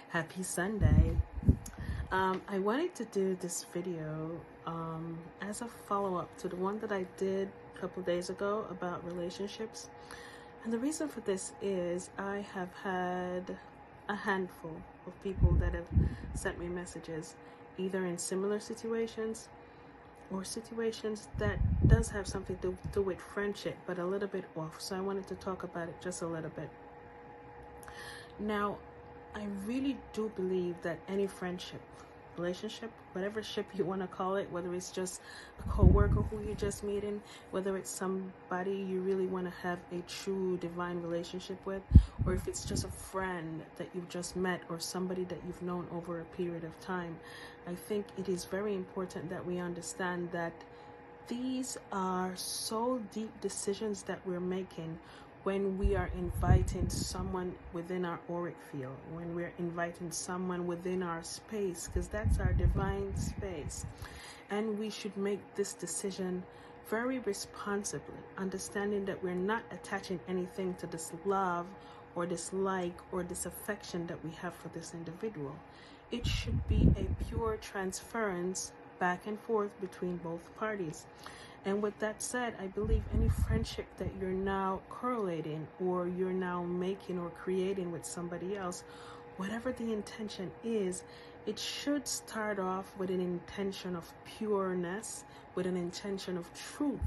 Happy Sunday. I wanted to do this video as a follow-up to the one that I did a couple days ago about relationships. And the reason for this is I have had a handful of people that have sent me messages, either in similar situations or situations that does have something to do with friendship, but a little bit off. So I wanted to talk about it just a little bit. Now, I really do believe that any friendship, relationship, whatever ship you want to call it, whether it's just a co-worker who you just meeting, whether it's somebody you really want to have a true divine relationship with, or if it's just a friend that you've just met or somebody that you've known over a period of time, I think it is very important that we understand that these are so deep decisions that we're making when we are inviting someone within our auric field, when we're inviting someone within our space, because that's our divine space. And we should make this decision very responsibly, understanding that we're not attaching anything to this love or this like or this affection that we have for this individual. It should be a pure transference back and forth between both parties. And with that said, I believe any friendship that you're now correlating or you're now making or creating with somebody else, whatever the intention is, it should start off with an intention of pureness, with an intention of truth,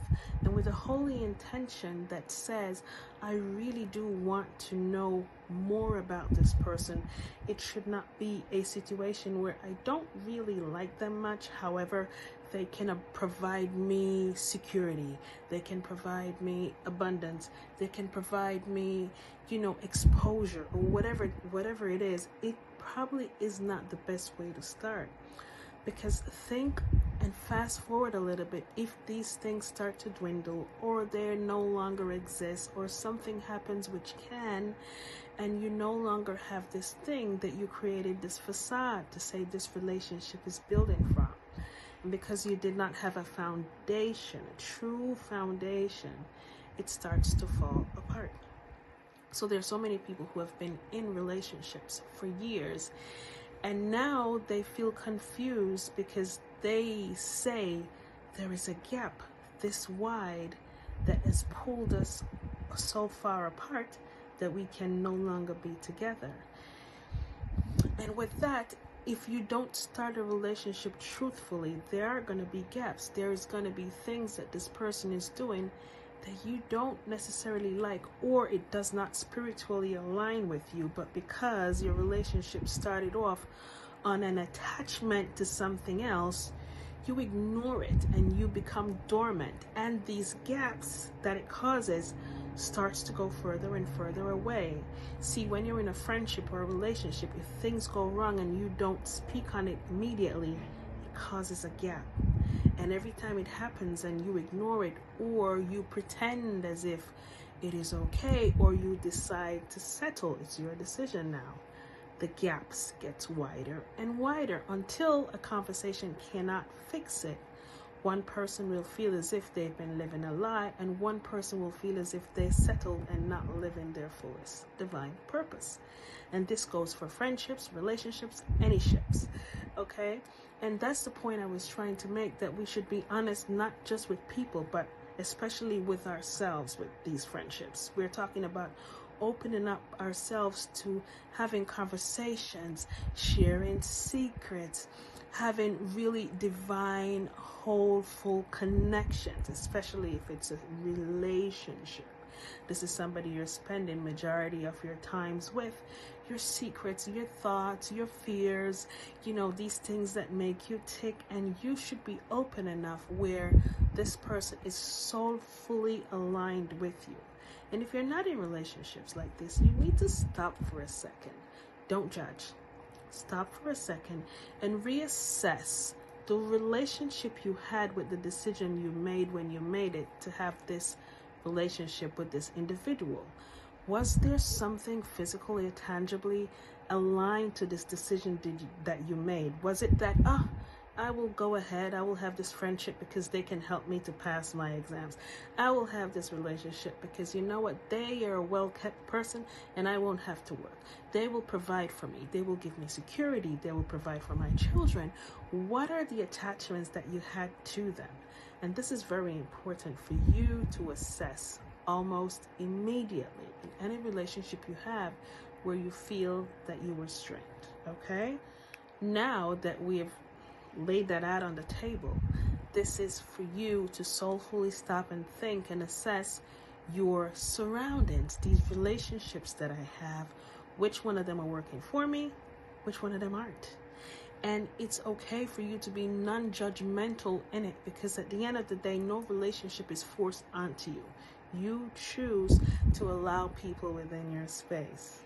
and with a holy intention that says, I really do want to know more about this person. It should not be a situation where I don't really like them much. However, they can provide me security. They can provide me abundance. They can provide me, exposure or whatever it is. It probably is not the best way to start, because think and fast forward a little bit. If these things start to dwindle or they no longer exist or something happens which can, and you no longer have this thing that you created, this facade to say this relationship is building from, and because you did not have a foundation, a true foundation, it starts to fall apart. So there's so many people who have been in relationships for years, and now they feel confused because they say there is a gap this wide that has pulled us so far apart that we can no longer be together. And with that, if you don't start a relationship truthfully, there are going to be gaps. There's going to be things that this person is doing that you don't necessarily like, or it does not spiritually align with you, but because your relationship started off on an attachment to something else, you ignore it and you become dormant, and these gaps that it causes starts to go further and further away. See, when you're in a friendship or a relationship, if things go wrong and you don't speak on it immediately, it causes a gap. And every time it happens and you ignore it, or you pretend as if it is okay, or you decide to settle, it's your decision now, the gaps gets wider and wider until a conversation cannot fix it. One person will feel as if they've been living a lie, and one person will feel as if they settled and not living their fullest divine purpose. And this goes for friendships, relationships, any ships, okay? And that's the point I was trying to make, that we should be honest, not just with people, but especially with ourselves with these friendships. We're talking about opening up ourselves to having conversations, sharing secrets, having really divine, whole, full connections, especially if it's a relationship. This is somebody you're spending majority of your times with. Your secrets, your thoughts, your fears, these things that make you tick, and you should be open enough where this person is soulfully aligned with you. And if you're not in relationships like this, you need to stop for a second. Don't judge. Stop for a second and reassess the relationship you had with the decision you made when you made it to have this relationship with this individual. Was there something physically or tangibly aligned to this decision that you made? Was it that, I will go ahead. I will have this friendship because they can help me to pass my exams. I will have this relationship because you know what? They are a well-kept person and I won't have to work. They will provide for me. They will give me security. They will provide for my children. What are the attachments that you had to them? And this is very important for you to assess almost immediately in any relationship you have where you feel that you were strained. Okay? Now that we have laid that out on the table, this is for you to soulfully stop and think and assess your surroundings, these relationships that I have, which one of them are working for me, which one of them aren't. And it's okay for you to be non-judgmental in it, because at the end of the day, no relationship is forced onto you. You choose to allow people within your space.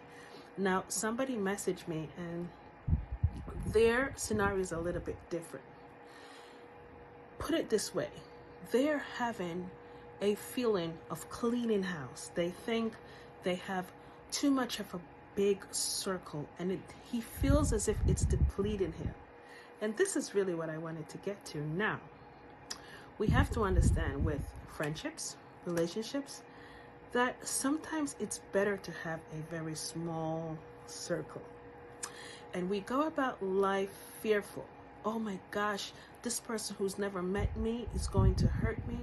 Now, somebody messaged me and their scenario is a little bit different. Put it this way. They're having a feeling of cleaning house. They think they have too much of a big circle and he feels as if it's depleting him. And this is really what I wanted to get to. Now, we have to understand with friendships, relationships, that sometimes it's better to have a very small circle. And we go about life fearful. Oh my gosh, this person who's never met me is going to hurt me.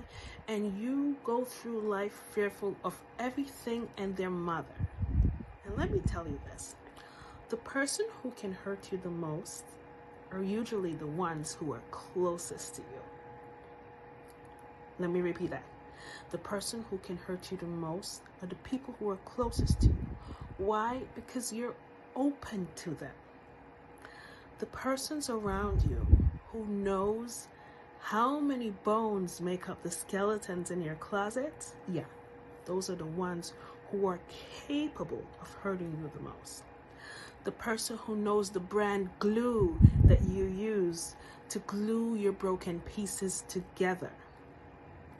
And you go through life fearful of everything and their mother. And let me tell you this. The person who can hurt you the most are usually the ones who are closest to you. Let me repeat that. The person who can hurt you the most are the people who are closest to you. Why? Because you're open to them. The persons around you who knows how many bones make up the skeletons in your closet, yeah, those are the ones who are capable of hurting you the most. The person who knows the brand glue that you use to glue your broken pieces together.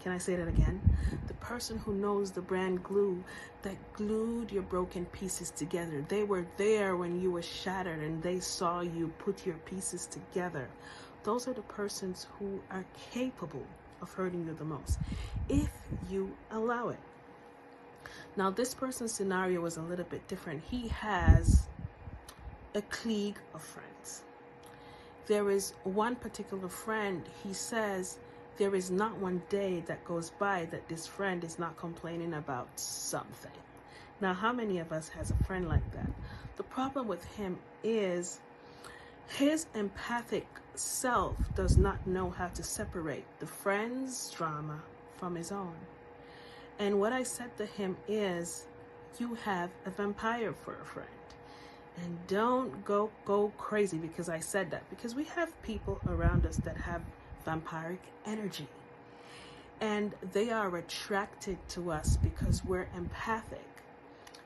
Can I say that again? The person who knows the brand glue that glued your broken pieces together. They were there when you were shattered and they saw you put your pieces together. Those are the persons who are capable of hurting you the most, if you allow it. Now, this person's scenario is a little bit different. He has a clique of friends. There is one particular friend, he says, there is not one day that goes by that this friend is not complaining about something. Now, how many of us has a friend like that? The problem with him is his empathic self does not know how to separate the friend's drama from his own. And what I said to him is, you have a vampire for a friend. And don't go crazy because I said that. Because we have people around us that have vampiric energy. And they are attracted to us because we're empathic.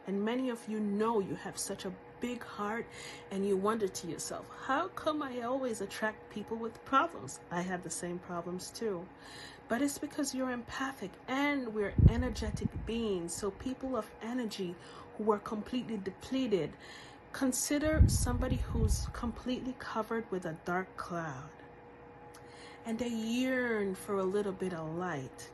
And many of you know you have such a big heart and you wonder to yourself, how come I always attract people with problems? I have the same problems too. But it's because you're empathic and we're energetic beings. So people of energy who are completely depleted, consider somebody who's completely covered with a dark cloud. And they yearn for a little bit of light.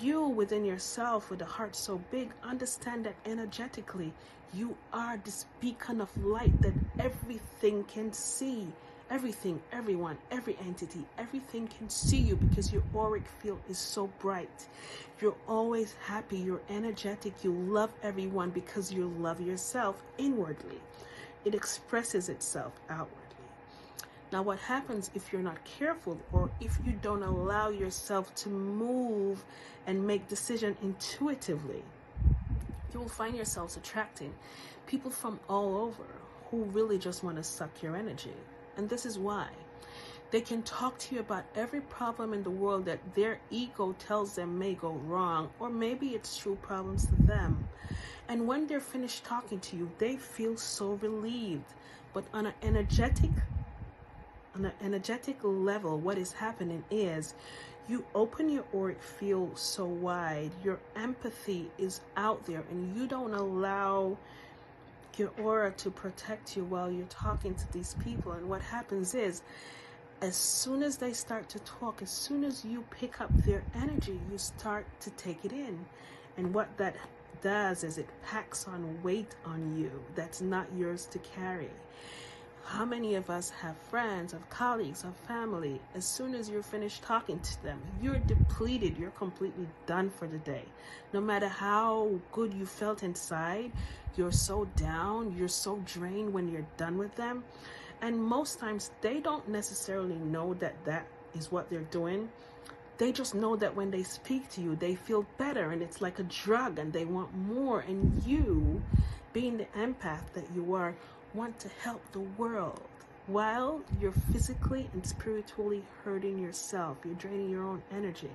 You within yourself with a heart so big, understand that energetically you are this beacon of light that everything can see. Everything, everyone, every entity, everything can see you because your auric field is so bright. You're always happy, you're energetic, you love everyone because you love yourself inwardly. It expresses itself outwardly. Now, what happens if you're not careful or if you don't allow yourself to move and make decisions intuitively, you will find yourselves attracting people from all over who really just want to suck your energy. And this is why. They can talk to you about every problem in the world that their ego tells them may go wrong, or maybe it's true problems to them. And when they're finished talking to you, they feel so relieved. But on an energetic level, what is happening is you open your auric field so wide, your empathy is out there, and you don't allow your aura to protect you while you're talking to these people. And what happens is as soon as they start to talk, as soon as you pick up their energy, you start to take it in. And what that does is it packs on weight on you that's not yours to carry. How many of us have friends, of colleagues, of family, as soon as you're finished talking to them, you're depleted, you're completely done for the day. No matter how good you felt inside, you're so down, you're so drained when you're done with them. And most times they don't necessarily know that that is what they're doing. They just know that when they speak to you, they feel better, and it's like a drug and they want more. And you, being the empath that you are, want to help the world while you're physically and spiritually hurting yourself. You're draining your own energy.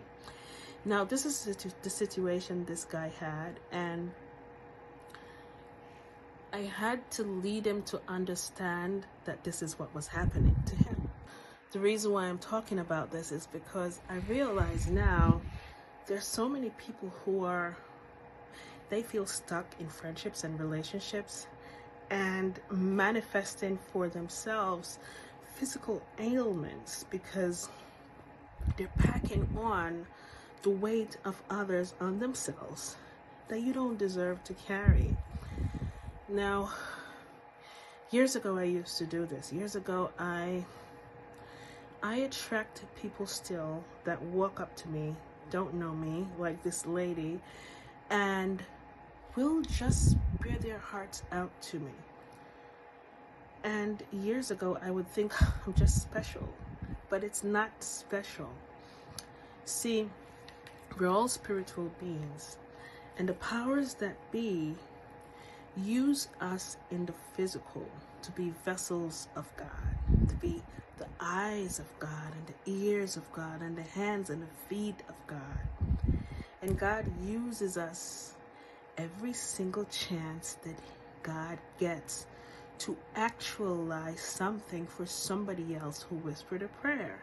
Now, this is the situation this guy had, and I had to lead him to understand that this is what was happening to him. The reason why I'm talking about this is because I realize now there's so many people who they feel stuck in friendships and relationships and manifesting for themselves physical ailments because they're packing on the weight of others on themselves that you don't deserve to carry. Now, years ago I used to do this. Years ago I attracted people still that walk up to me, don't know me, like this lady, and will just bear their hearts out to me. And years ago, I would think I'm just special, but it's not special. See, we're all spiritual beings, and the powers that be use us in the physical to be vessels of God, to be the eyes of God and the ears of God and the hands and the feet of God. And God uses us every single chance that God gets to actualize something for somebody else who whispered a prayer.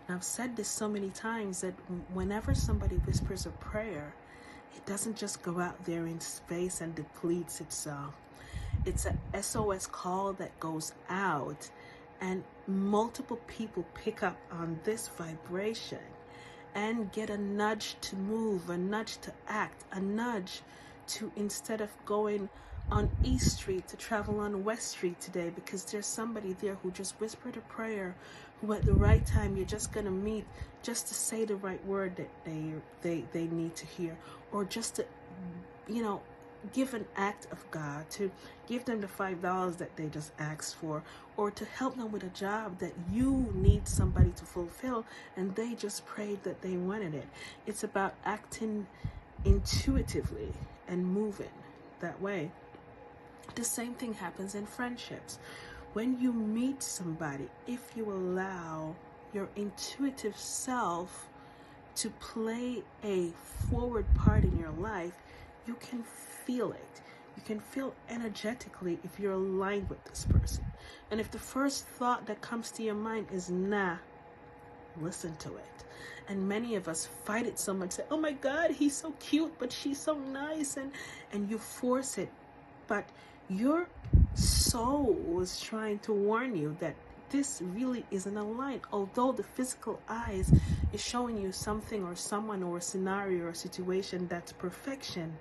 And I've said this so many times that whenever somebody whispers a prayer, it doesn't just go out there in space and depletes itself. It's a SOS call that goes out, and multiple people pick up on this vibration and get a nudge to move, a nudge to act, a nudge to, instead of going on East Street, to travel on West Street today, because there's somebody there who just whispered a prayer, who at the right time you're just going to meet just to say the right word that they need to hear, or just to, give an act of God, to give them the $5 that they just asked for, or to help them with a job that you need somebody to fulfill and they just prayed that they wanted it. It's about acting intuitively and moving that way. The same thing happens in friendships. When you meet somebody, if you allow your intuitive self to play a forward part in your life, you can feel it. You can feel energetically if you're aligned with this person. And if the first thought that comes to your mind is nah, listen to it. And many of us fight it so much, say, oh my God, he's so cute, but she's so nice, and you force it. But your soul is trying to warn you that this really isn't aligned. Although the physical eyes is showing you something or someone or a scenario or a situation that's perfection,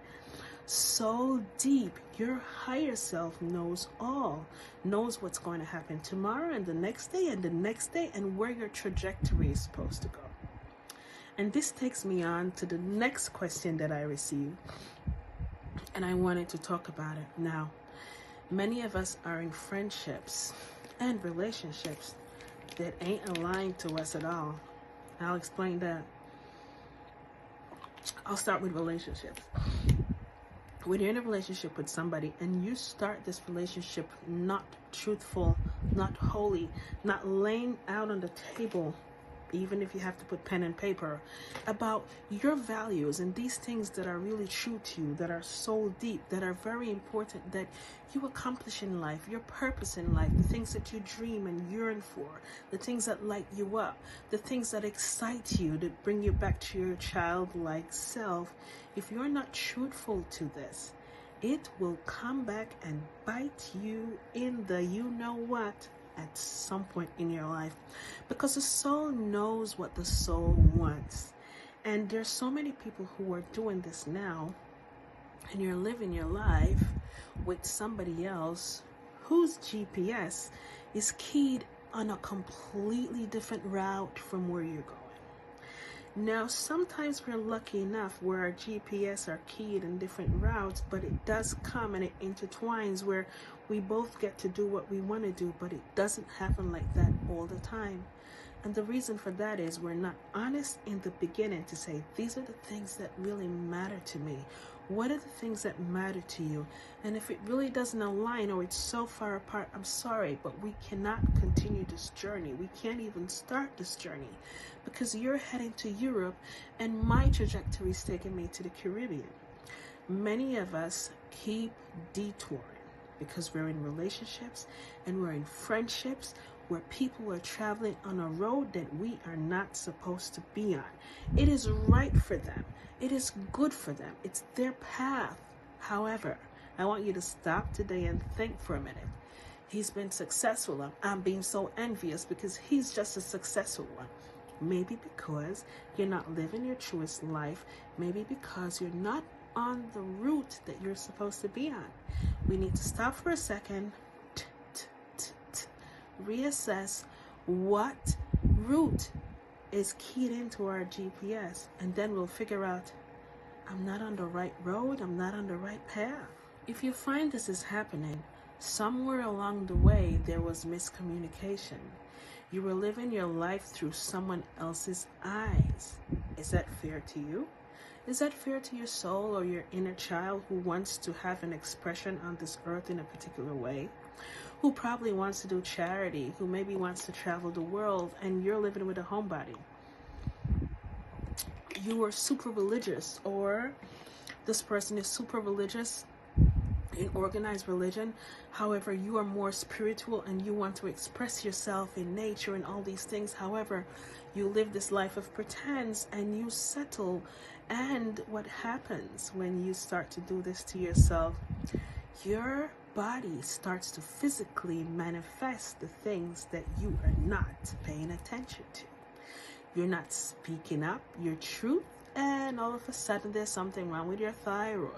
so deep, your higher self knows all, knows what's going to happen tomorrow and the next day and the next day, and where your trajectory is supposed to go. And this takes me on to the next question that I received, and I wanted to talk about it now. Many of us are in friendships and relationships that ain't aligned to us at all. I'll explain that. I'll start with relationships. When you're in a relationship with somebody and you start this relationship not truthful, not holy, not laying out on the table, even if you have to put pen and paper, about your values and these things that are really true to you, that are so deep, that are very important, that you accomplish in life, your purpose in life, the things that you dream and yearn for, the things that light you up, the things that excite you, that bring you back to your childlike self. If you're not truthful to this, it will come back and bite you in the you-know-what at some point in your life, because the soul knows what the soul wants. And there's so many people who are doing this now, and you're living your life with somebody else whose GPS is keyed on a completely different route from where you're going. Now, sometimes we're lucky enough where our GPS are keyed in different routes, but it does come and it intertwines where we both get to do what we want to do, but it doesn't happen like that all the time. And the reason for that is we're not honest in the beginning to say, these are the things that really matter to me. What are the things that matter to you? And if it really doesn't align or it's so far apart, I'm sorry, but we cannot continue this journey. We can't even start this journey because you're heading to Europe and my trajectory is taking me to the Caribbean. Many of us keep detouring because we're in relationships and we're in friendships where people are traveling on a road that we are not supposed to be on. It is right for them. It is good for them. It's their path. However, I want you to stop today and think for a minute. He's been successful. I'm being so envious because he's just a successful one. Maybe because you're not living your truest life. Maybe because you're not on the route that you're supposed to be on. We need to stop for a second, reassess what route is keyed into our GPS, and then we'll figure out, I'm not on the right road, I'm not on the right path. If you find this is happening, somewhere along the way there was miscommunication. You were living your life through someone else's eyes. Is that fair to you? Is that fair to your soul or your inner child who wants to have an expression on this earth in a particular way? Who probably wants to do charity, who maybe wants to travel the world, and you're living with a homebody. You are super religious, or this person is super religious in organized religion. However, you are more spiritual and you want to express yourself in nature and all these things. However, you live this life of pretense and you settle. And what happens when you start to do this to yourself? Your body starts to physically manifest the things that you are not paying attention to. You're not speaking up your truth, and all of a sudden there's something wrong with your thyroid.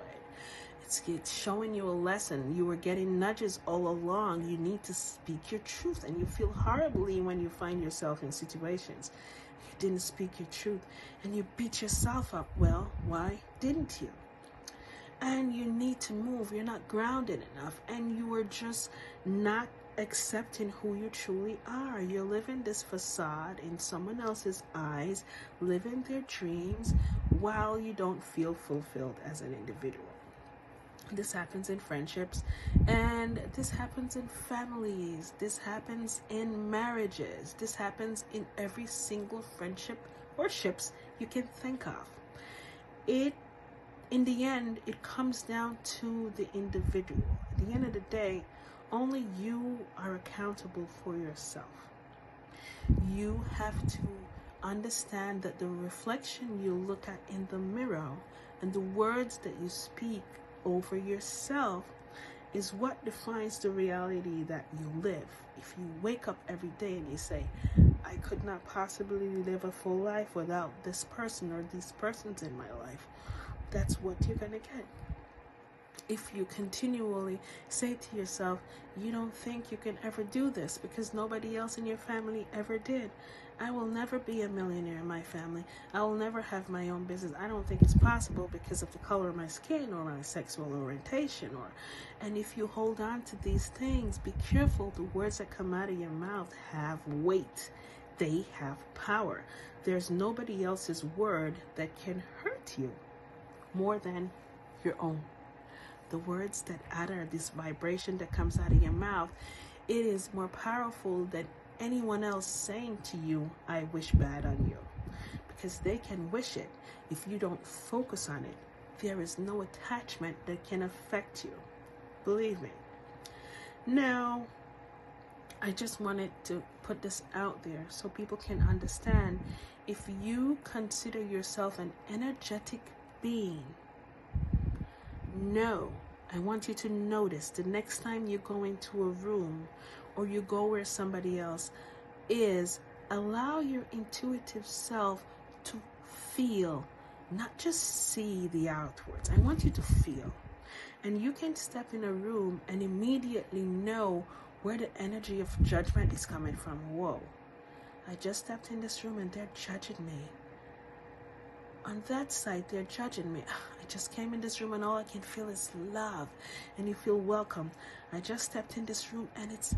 It's showing you a lesson. You were getting nudges all along. You need to speak your truth, and you feel horribly when you find yourself in situations. You didn't speak your truth, and you beat yourself up. Well, why didn't you? And you need to move. You're not grounded enough, and you are just not accepting who you truly are. You're living this facade in someone else's eyes, living their dreams while you don't feel fulfilled as an individual. This happens in friendships, and this happens in families. This happens in marriages. This happens in every single friendship or ships you can think of. In the end, it comes down to the individual. At the end of the day, only you are accountable for yourself. You have to understand that the reflection you look at in the mirror and the words that you speak over yourself is what defines the reality that you live. If you wake up every day and you say, I could not possibly live a full life without this person or these persons in my life, that's what you're going to get. If you continually say to yourself, you don't think you can ever do this because nobody else in your family ever did. I will never be a millionaire in my family. I will never have my own business. I don't think it's possible because of the color of my skin or my sexual orientation. And if you hold on to these things, be careful. The words that come out of your mouth have weight. They have power. There's nobody else's word that can hurt you more than your own. The words that utter this vibration that comes out of your mouth, it is more powerful than anyone else saying to you, I wish bad on you. Because they can wish it. If you don't focus on it, there is no attachment that can affect you. Believe me. Now, I just wanted to put this out there so people can understand. If you consider yourself an energetic being, know I want you to notice the next time you go into a room or you go where somebody else is, allow your intuitive self to feel, not just see the outwards. I want you to feel. And you can step in a room and immediately know where the energy of judgment is coming from. Whoa, I just stepped in this room and they're judging me. On that side, they're judging me. I just came in this room and all I can feel is love. And you feel welcome. I just stepped in this room and it's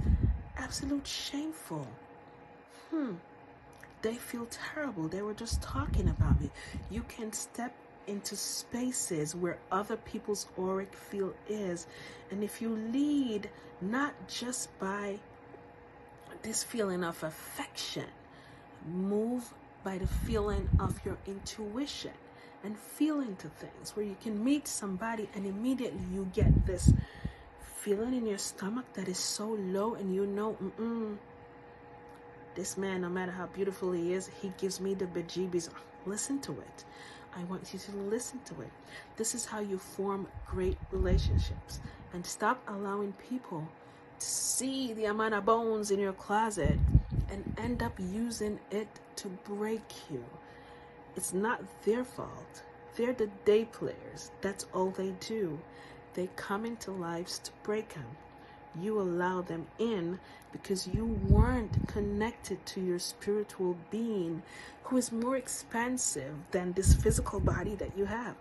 absolute shameful. They feel terrible. They were just talking about me. You can step into spaces where other people's auric field is. And if you lead not just by this feeling of affection, move by the feeling of your intuition and feeling to things, where you can meet somebody and immediately you get this feeling in your stomach that is so low, and you know, this man, no matter how beautiful he is, he gives me the bejeebies. Listen to it. I want you to listen to it. This is how you form great relationships. And stop allowing people to see the amount of bones in your closet and end up using it to break you. It's not their fault. They're the day players. That's all they do. They come into lives to break them. You allow them in because you weren't connected to your spiritual being, who is more expansive than this physical body that you have.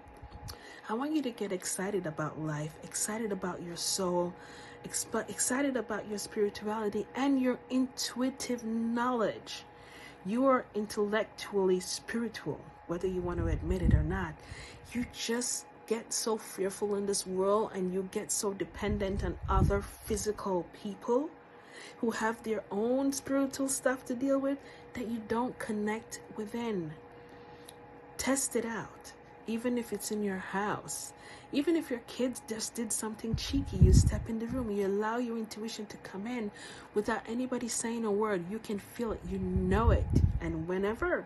I want you to get excited about life, excited about your soul, excited about your spirituality and your intuitive knowledge. You are intellectually spiritual, whether you want to admit it or not. You just get so fearful in this world, and you get so dependent on other physical people who have their own spiritual stuff to deal with, that you don't connect within. Test it out. Even if it's in your house, even if your kids just did something cheeky, you step in the room, you allow your intuition to come in without anybody saying a word. You can feel it, you know it. And whenever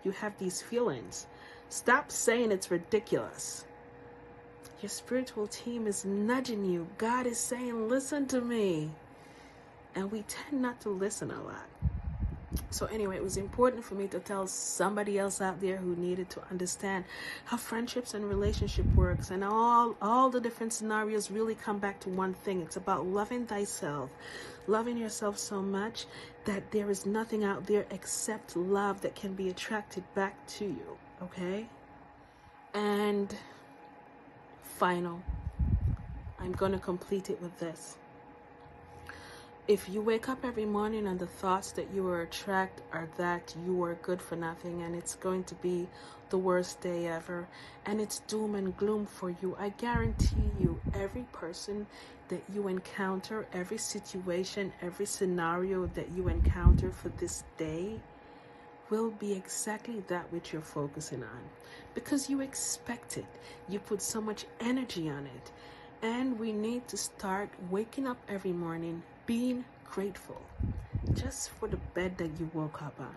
you have these feelings, stop saying it's ridiculous. Your spiritual team is nudging you. God is saying, listen to me. And we tend not to listen a lot. So anyway, it was important for me to tell somebody else out there who needed to understand how friendships and relationship works, and all the different scenarios really come back to one thing. It's about loving thyself, loving yourself so much that there is nothing out there except love that can be attracted back to you. Okay? And final, I'm going to complete it with this. If you wake up every morning and the thoughts that you will attract are that you are good for nothing and it's going to be the worst day ever and it's doom and gloom for you, I guarantee you every person that you encounter, every situation, every scenario that you encounter for this day will be exactly that which you're focusing on, because you expect it. You put so much energy on it. And we need to start waking up every morning being grateful just for the bed that you woke up on,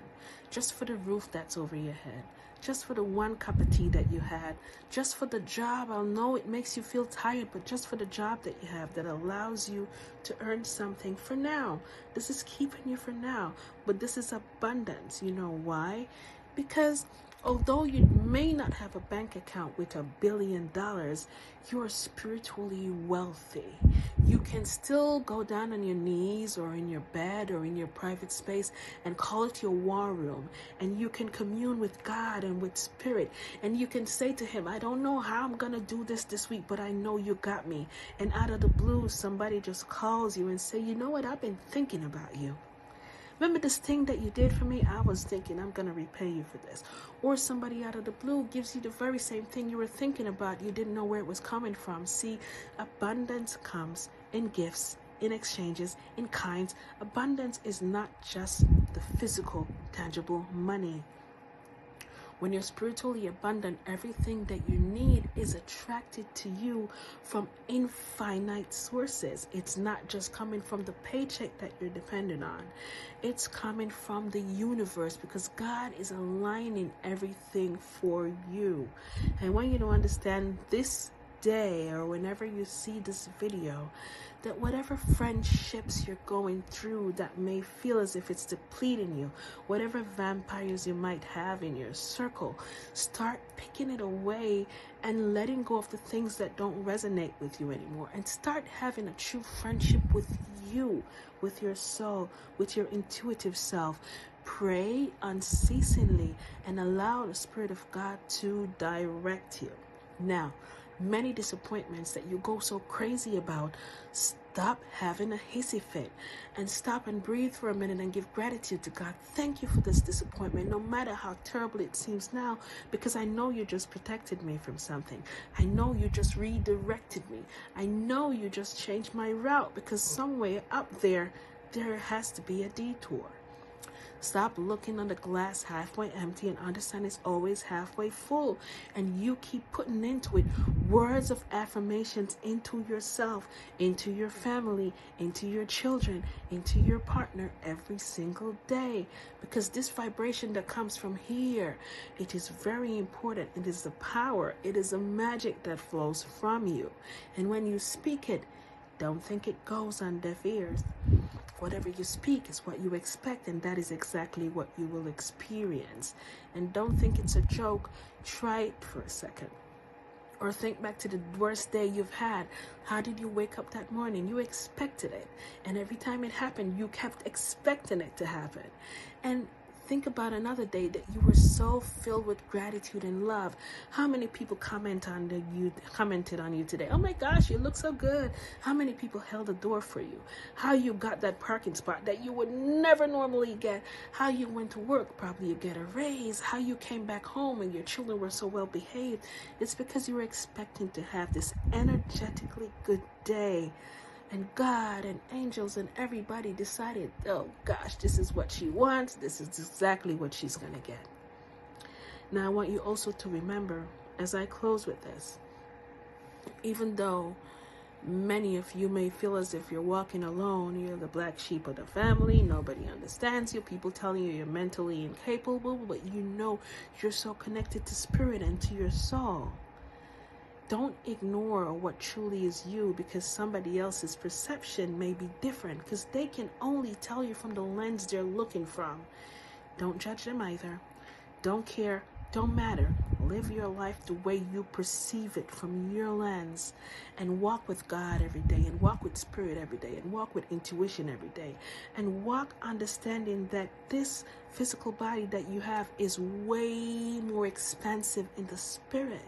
just for the roof that's over your head, just for the one cup of tea that you had, just for the job. I know it makes you feel tired, but just for the job that you have that allows you to earn something for now. This is keeping you for now, but this is abundance. You know why? Because although you may not have a bank account with $1 billion, you are spiritually wealthy. You can still go down on your knees or in your bed or in your private space and call it your war room. And you can commune with God and with spirit. And you can say to him, I don't know how I'm going to do this week, but I know you got me. And out of the blue, somebody just calls you and say, you know what, I've been thinking about you. Remember this thing that you did for me? I was thinking I'm going to repay you for this. Or somebody out of the blue gives you the very same thing you were thinking about. You didn't know where it was coming from. See, abundance comes in gifts, in exchanges, in kinds. Abundance is not just the physical, tangible money. When you're spiritually abundant, everything that you need is attracted to you from infinite sources. It's not just coming from the paycheck that you're dependent on. It's coming from the universe, because God is aligning everything for you. And I want you to understand this day or whenever you see this video, that whatever friendships you're going through that may feel as if it's depleting you, whatever vampires you might have in your circle, start picking it away and letting go of the things that don't resonate with you anymore, and start having a true friendship with you, with your soul, with your intuitive self. Pray unceasingly and allow the Spirit of God to direct you. Now, many disappointments that you go so crazy about, stop having a hissy fit and stop and breathe for a minute and give gratitude to God. Thank you for this disappointment, no matter how terrible it seems now, because I know you just protected me from something. I know you just redirected me. I know you just changed my route, because somewhere up there has to be a detour. Stop looking on the glass halfway empty and understand it's always halfway full. And you keep putting into it words of affirmations into yourself, into your family, into your children, into your partner every single day. Because this vibration that comes from here, it is very important. It is the power. It is the magic that flows from you. And when you speak it, don't think it goes on deaf ears. Whatever you speak is what you expect, and that is exactly what you will experience. And don't think it's a joke. Try it for a second. Or think back to the worst day you've had. How did you wake up that morning? You expected it. And every time it happened, you kept expecting it to happen. And think about another day that you were so filled with gratitude and love. How many people commented on you today? Oh my gosh, you look so good. How many people held the door for you? How you got that parking spot that you would never normally get? How you went to work, probably you get a raise. How you came back home and your children were so well behaved. It's because you were expecting to have this energetically good day. And God and angels and everybody decided, oh gosh, this is what she wants. This is exactly what she's going to get. Now, I want you also to remember, as I close with this, even though many of you may feel as if you're walking alone, you're the black sheep of the family, nobody understands you, people telling you you're mentally incapable, but you know you're so connected to spirit and to your soul. Don't ignore what truly is you, because somebody else's perception may be different, because they can only tell you from the lens they're looking from. Don't judge them either. Don't care. Don't matter. Live your life the way you perceive it from your lens, and walk with God every day, and walk with spirit every day, and walk with intuition every day, and walk understanding that this physical body that you have is way more expansive in the spirit.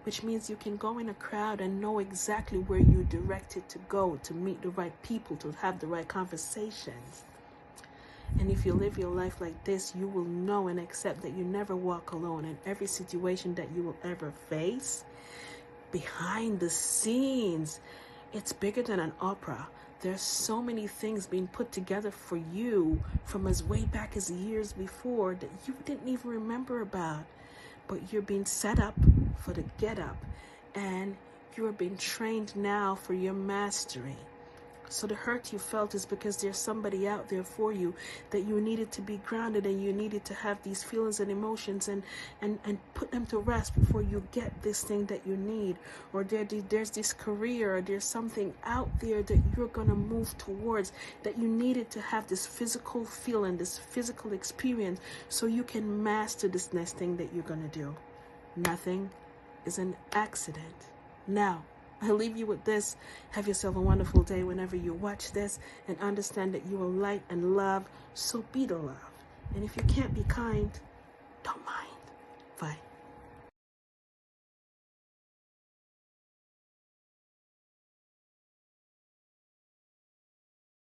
Which means you can go in a crowd and know exactly where you're directed to go, to meet the right people, to have the right conversations. And if you live your life like this, you will know and accept that you never walk alone. In every situation that you will ever face, behind the scenes, it's bigger than an opera. There's so many things being put together for you from as way back as years before that you didn't even remember about. But you're being set up for the get up, and you're being trained now for your mastery. So the hurt you felt is because there's somebody out there for you, that you needed to be grounded, and you needed to have these feelings and emotions and put them to rest before you get this thing that you need. Or there's this career, or there's something out there that you're going to move towards, that you needed to have this physical feeling, this physical experience, so you can master this next thing that you're going to do. Nothing is an accident. Now, I leave you with this. Have yourself a wonderful day whenever you watch this, and understand that you are light and love, so be the love. And if you can't be kind, don't mind.